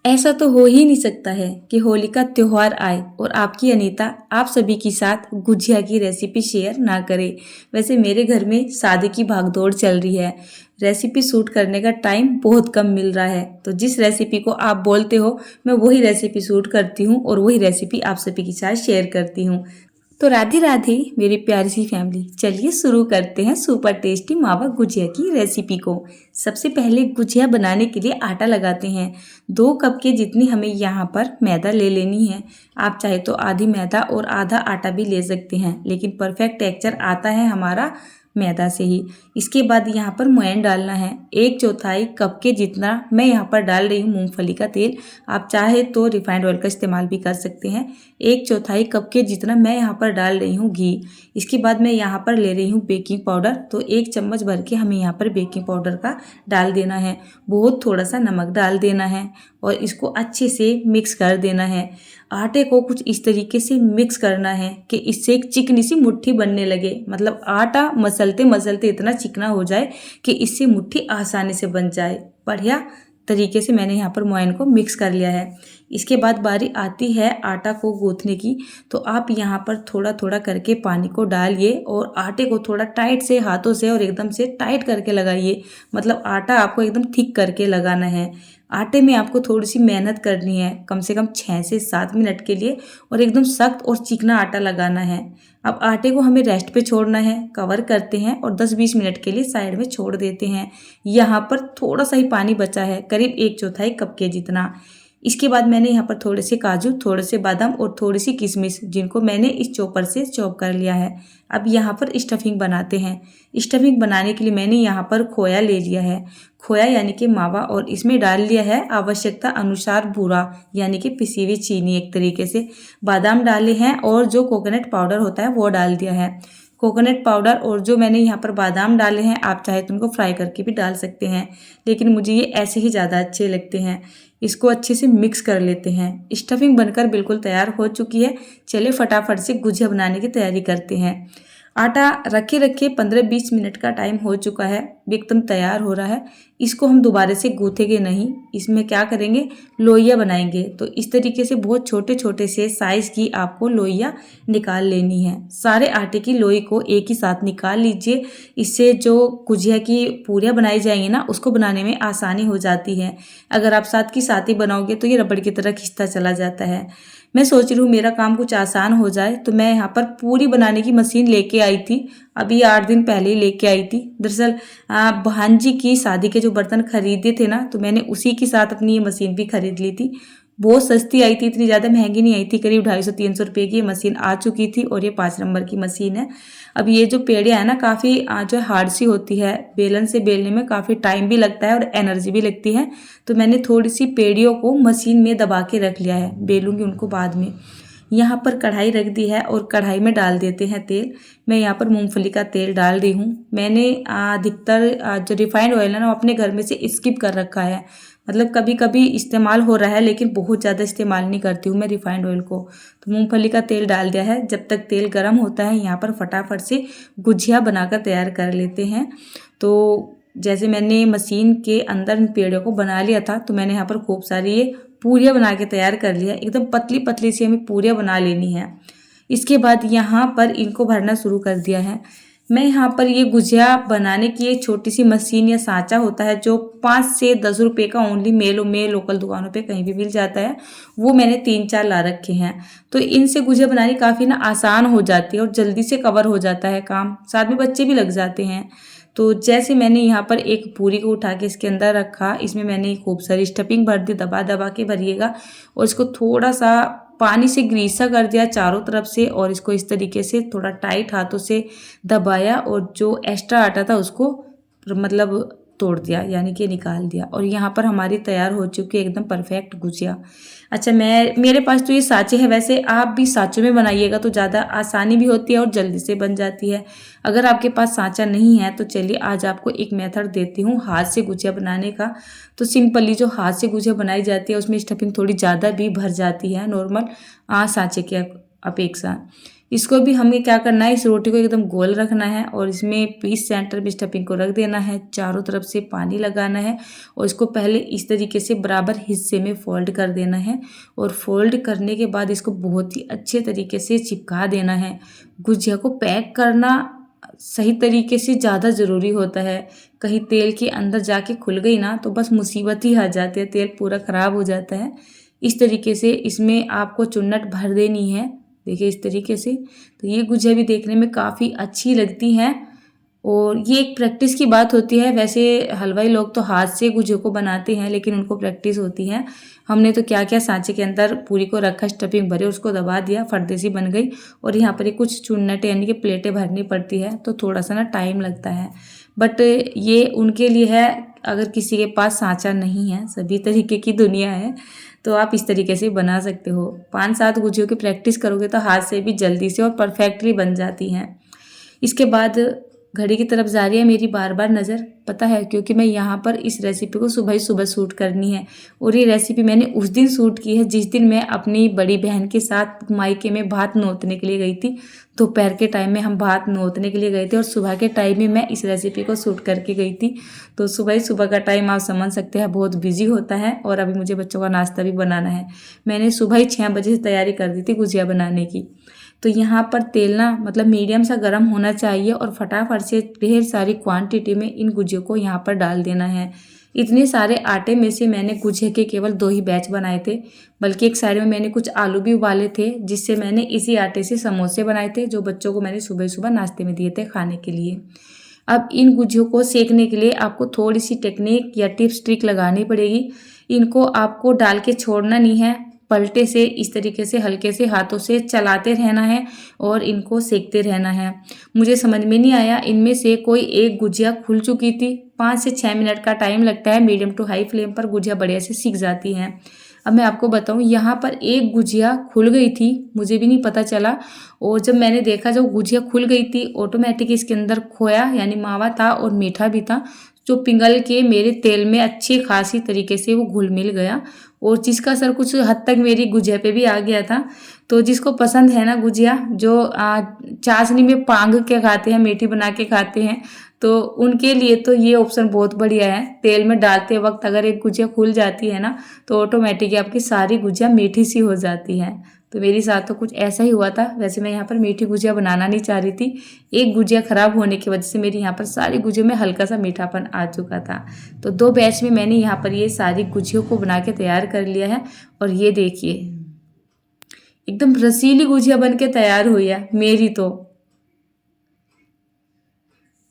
ऐसा तो हो ही नहीं सकता है कि होली का त्योहार आए और आपकी अनीता आप सभी के साथ गुजिया की रेसिपी शेयर ना करे। वैसे मेरे घर में शादी की भागदौड़ चल रही है, रेसिपी शूट करने का टाइम बहुत कम मिल रहा है, तो जिस रेसिपी को आप बोलते हो मैं वही रेसिपी शूट करती हूँ और वही रेसिपी आप सभी के साथ शेयर करती हूँ। तो राधे राधे मेरी प्यारी सी फैमिली, चलिए शुरू करते हैं सुपर टेस्टी मावा गुजिया की रेसिपी को। सबसे पहले गुजिया बनाने के लिए आटा लगाते हैं। 2 कप के जितनी हमें यहाँ पर मैदा ले लेनी है। आप चाहे तो आधी मैदा और आधा आटा भी ले सकते हैं, लेकिन परफेक्ट टेक्सचर आता है हमारा मैदा से ही। इसके बाद यहाँ पर मोयन डालना है। 1/4 कप के जितना मैं यहाँ पर डाल रही हूँ मूंगफली का तेल। आप चाहे तो रिफाइंड ऑयल का इस्तेमाल भी कर सकते हैं। 1/4 कप के जितना मैं यहाँ पर डाल रही हूँ घी। इसके बाद मैं यहाँ पर ले रही हूँ बेकिंग पाउडर, तो 1 चम्मच भर के हमें यहाँ पर बेकिंग पाउडर का डाल देना है। बहुत थोड़ा सा नमक डाल देना है और इसको अच्छे से मिक्स कर देना है। आटे को कुछ इस तरीके से मिक्स करना है कि इससे एक चिकनी सी मुट्ठी बनने लगे, मतलब आटा मसलते मसलते इतना चिकना हो जाए कि इससे मुट्ठी आसानी से बन जाए। बढ़िया तरीके से मैंने यहाँ पर मोयन को मिक्स कर लिया है। इसके बाद बारी आती है आटा को गूंथने की, तो आप यहाँ पर थोड़ा थोड़ा करके पानी को डालिए और आटे को थोड़ा टाइट से हाथों से और एकदम से टाइट करके लगाइए। मतलब आटा आपको एकदम थिक करके लगाना है। आटे में आपको थोड़ी सी मेहनत करनी है, कम से कम 6 से 7 मिनट के लिए, और एकदम सख्त और चिकना आटा लगाना है। अब आटे को हमें रेस्ट पे छोड़ना है, कवर करते हैं और 10-20 मिनट के लिए साइड में छोड़ देते हैं। यहाँ पर थोड़ा सा ही पानी बचा है, करीब 1/4 कप के जितना। इसके बाद मैंने यहाँ पर थोड़े से काजू, थोड़े से बादाम और थोड़ी सी किशमिश, जिनको मैंने इस चॉपर से चॉप कर लिया है। अब यहाँ पर स्टफिंग बनाते हैं। स्टफिंग बनाने के लिए मैंने यहाँ पर खोया ले लिया है, खोया यानी कि मावा, और इसमें डाल लिया है आवश्यकता अनुसार बूरा यानी कि पिसी हुई चीनी। एक तरीके से बादाम डाले हैं और जो कोकोनट पाउडर होता है वो डाल दिया है। कोकोनट पाउडर और जो मैंने यहाँ पर बादाम डाले हैं, आप चाहे तो उनको फ्राई करके भी डाल सकते हैं, लेकिन मुझे ये ऐसे ही ज़्यादा अच्छे लगते हैं। इसको अच्छे से मिक्स कर लेते हैं। स्टफिंग बनकर बिल्कुल तैयार हो चुकी है। चलिए फटाफट से गुजिया बनाने की तैयारी करते हैं। आटा रखे रखे 15-20 मिनट का टाइम हो चुका है, एकदम तैयार हो रहा है। इसको हम दोबारा से गूँथेंगे नहीं, इसमें क्या करेंगे, लोइयाँ बनाएंगे। तो इस तरीके से बहुत छोटे छोटे से साइज़ की आपको लोइयाँ निकाल लेनी है। सारे आटे की लोई को एक ही साथ निकाल लीजिए, इससे जो गुजिया की पूरियाँ बनाई जाएंगी ना, उसको बनाने में आसानी हो जाती है। अगर आप साथ की साथ ही बनाओगे तो ये रबड़ की तरह खिंचता चला जाता है। मैं सोच रही हूँ मेरा काम कुछ आसान हो जाए, तो मैं यहाँ पर पूरी बनाने की मशीन लेके आई थी। अभी 8 दिन पहले ही लेके आई थी। दरअसल भांजी की शादी के जो बर्तन खरीदे थे ना, तो मैंने उसी के साथ अपनी ये मशीन भी खरीद ली थी। बहुत सस्ती आई थी, इतनी ज़्यादा महंगी नहीं आई थी। करीब 250-300 रुपये की ये मशीन आ चुकी थी और ये 5 नंबर की मशीन है। अब ये जो पेड़ियाँ है ना, काफ़ी जो हार्ड सी होती है, बेलन से बेलने में काफ़ी टाइम भी लगता है और एनर्जी भी लगती है। तो मैंने थोड़ी सी पेड़ियों को मशीन में दबा के रख लिया है, बेलूँगी उनको बाद में। यहाँ पर कढ़ाई रख दी है और कढ़ाई में डाल देते हैं तेल। मैं यहाँ पर मूंगफली का तेल डाल रही हूँ। मैंने अधिकतर जो रिफाइंड ऑयल है ना, वो अपने घर में से स्किप कर रखा है। मतलब कभी कभी इस्तेमाल हो रहा है, लेकिन बहुत ज़्यादा इस्तेमाल नहीं करती हूँ मैं रिफाइंड ऑयल को। तो मूंगफली का तेल डाल दिया है। जब तक तेल गर्म होता है, यहाँ पर फटाफट से गुजिया बनाकर तैयार कर लेते हैं। तो जैसे मैंने मशीन के अंदर इन पेड़ों को बना लिया था, तो मैंने यहाँ पर खूब सारी ये पूरियाँ बना के तैयार कर लिया। एकदम पतली पतली सी हमें पूरियाँ बना लेनी है। इसके बाद यहाँ पर इनको भरना शुरू कर दिया है। मैं यहाँ पर ये गुजिया बनाने की एक छोटी सी मशीन या सांचा होता है, जो 5 से 10 रुपये का ओनली मेलों में लोकल दुकानों पे कहीं भी मिल जाता है, वो मैंने 3-4 ला रखे हैं। तो इनसे गुजिया बनानी काफ़ी ना आसान हो जाती है और जल्दी से कवर हो जाता है काम, साथ में बच्चे भी लग जाते हैं। तो जैसे मैंने यहाँ पर एक पूरी को उठा के इसके अंदर रखा, इसमें मैंने खूब सारी स्टफिंग भर दी। दबा दबा के भरिएगा और इसको थोड़ा सा पानी से ग्रीसा कर दिया चारों तरफ से, और इसको इस तरीके से थोड़ा टाइट हाथों से दबाया और जो एक्स्ट्रा आटा था उसको मतलब तोड़ दिया, यानी कि निकाल दिया। और यहाँ पर हमारी तैयार हो चुकी है एकदम परफेक्ट गुजिया। अच्छा, मेरे पास तो ये साँचे हैं, वैसे आप भी साँचों में बनाइएगा तो ज़्यादा आसानी भी होती है और जल्दी से बन जाती है। अगर आपके पास साँचा नहीं है तो चलिए आज आपको एक मेथड देती हूँ हाथ से गुजिया बनाने का। तो सिंपली जो हाथ से गुजिया बनाई जाती है उसमें स्टफिंग थोड़ी ज़्यादा भी भर जाती है नॉर्मल साँचे के अपेक्षा। इसको भी हमें क्या करना है, इस रोटी को एकदम गोल रखना है और इसमें पीस सेंटर में स्टफिंग को रख देना है। चारों तरफ से पानी लगाना है और इसको पहले इस तरीके से बराबर हिस्से में फोल्ड कर देना है और फोल्ड करने के बाद इसको बहुत ही अच्छे तरीके से चिपका देना है। गुजिया को पैक करना सही तरीके से ज़्यादा ज़रूरी होता है। कहीं तेल के अंदर जाके खुल गई ना तो बस मुसीबत ही आ जाती है, तेल पूरा ख़राब हो जाता है। इस तरीके से इसमें आपको चुन्नट भर देनी है, देखिए इस तरीके से। तो ये गुजिया भी देखने में काफ़ी अच्छी लगती हैं और ये एक प्रैक्टिस की बात होती है। वैसे हलवाई लोग तो हाथ से गुजिया को बनाते हैं, लेकिन उनको प्रैक्टिस होती है। हमने तो क्या किया, सांचे के अंदर पूरी को रखा, स्टफिंग भरे, उसको दबा दिया, फर्देसी बन गई। और यहाँ पर कुछ चुन्नट यानी कि प्लेटें भरनी पड़ती है, तो थोड़ा सा ना टाइम लगता है। बट ये उनके लिए है, अगर किसी के पास सांचा नहीं है, सभी तरीके की दुनिया है, तो आप इस तरीके से बना सकते हो। 5-7 गुजियों की प्रैक्टिस करोगे तो हाथ से भी जल्दी से और परफेक्टली बन जाती हैं। इसके बाद घड़ी की तरफ जा रही है मेरी बार बार नज़र, पता है, क्योंकि मैं यहाँ पर इस रेसिपी को सुबह ही सुबह शूट करनी है। और ये रेसिपी मैंने उस दिन शूट की है जिस दिन मैं अपनी बड़ी बहन के साथ मायके में भात नोतने के लिए गई थी। दोपहर के टाइम में हम भात नोतने के लिए गए थे और सुबह के टाइम में मैं इस रेसिपी को शूट करके गई थी। तो सुबह ही सुबह का टाइम आप समझ सकते हैं बहुत बिजी होता है। और अभी मुझे बच्चों का नाश्ता भी बनाना है। मैंने सुबह ही 6 बजे से तैयारी कर दी थी गुजिया बनाने की। तो यहाँ पर तेल ना मतलब मीडियम सा गर्म होना चाहिए और फटाफट से ढेर सारी क्वांटिटी में इन गुजियों को यहाँ पर डाल देना है। इतने सारे आटे में से मैंने गुजिया के केवल 2 ही बैच बनाए थे, बल्कि एक साइड में मैंने कुछ आलू भी उबाले थे, जिससे मैंने इसी आटे से समोसे बनाए थे, जो बच्चों को मैंने सुबह सुबह नाश्ते में दिए थे खाने के लिए। अब इन गुजियों को सेकने के लिए आपको थोड़ी सी टेक्निक या टिप्स ट्रिक लगानी पड़ेगी। इनको आपको डाल के छोड़ना नहीं है, पलटे से इस तरीके से हल्के से हाथों से चलाते रहना है और इनको सेकते रहना है। मुझे समझ में नहीं आया, इनमें से कोई एक गुजिया खुल चुकी थी। 5 से 6 मिनट का टाइम लगता है, मीडियम टू हाई फ्लेम पर गुजिया बढ़िया से सीख जाती हैं। अब मैं आपको बताऊं, यहाँ पर एक गुजिया खुल गई थी, मुझे भी नहीं पता चला। और जब मैंने देखा, जब गुजिया खुल गई थी, ऑटोमेटिक इसके अंदर खोया यानी मावा था और मीठा भी था, जो पिघल के मेरे तेल में अच्छी खासी तरीके से वो घुल मिल गया और जिसका असर कुछ हद तक मेरी गुजिया पे भी आ गया था। तो जिसको पसंद है ना गुजिया, जो चाशनी में पांग के खाते हैं, मीठी बना के खाते हैं, तो उनके लिए तो ये ऑप्शन बहुत बढ़िया है। तेल में डालते वक्त अगर एक गुजिया खुल जाती है ना, तो ऑटोमेटिक आपकी सारी गुजिया मीठी सी हो जाती है। तो मेरे साथ तो कुछ ऐसा ही हुआ था। वैसे मैं यहाँ पर मीठी गुजिया बनाना नहीं चाह रही थी, एक गुजिया खराब होने की वजह से मेरी यहाँ पर सारी गुजियों में हल्का सा मीठापन आ चुका था। तो 2 बैच में मैंने यहाँ पर ये सारी गुजियों को बना के तैयार कर लिया है। और ये देखिए एकदम रसीली गुजिया बन के तैयार हुई है मेरी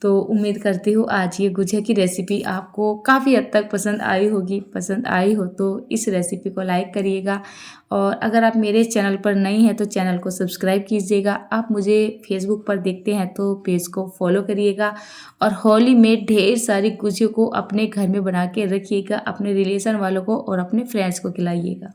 तो उम्मीद करती हूँ आज ये गुजिया की रेसिपी आपको काफ़ी हद तक पसंद आई होगी। पसंद आई हो तो इस रेसिपी को लाइक करिएगा और अगर आप मेरे चैनल पर नई हैं तो चैनल को सब्सक्राइब कीजिएगा। आप मुझे फेसबुक पर देखते हैं तो पेज को फॉलो करिएगा और होली में ढेर सारी गुजिया को अपने घर में बना के रखिएगा, अपने रिलेशन वालों को और अपने फ्रेंड्स को खिलाइएगा।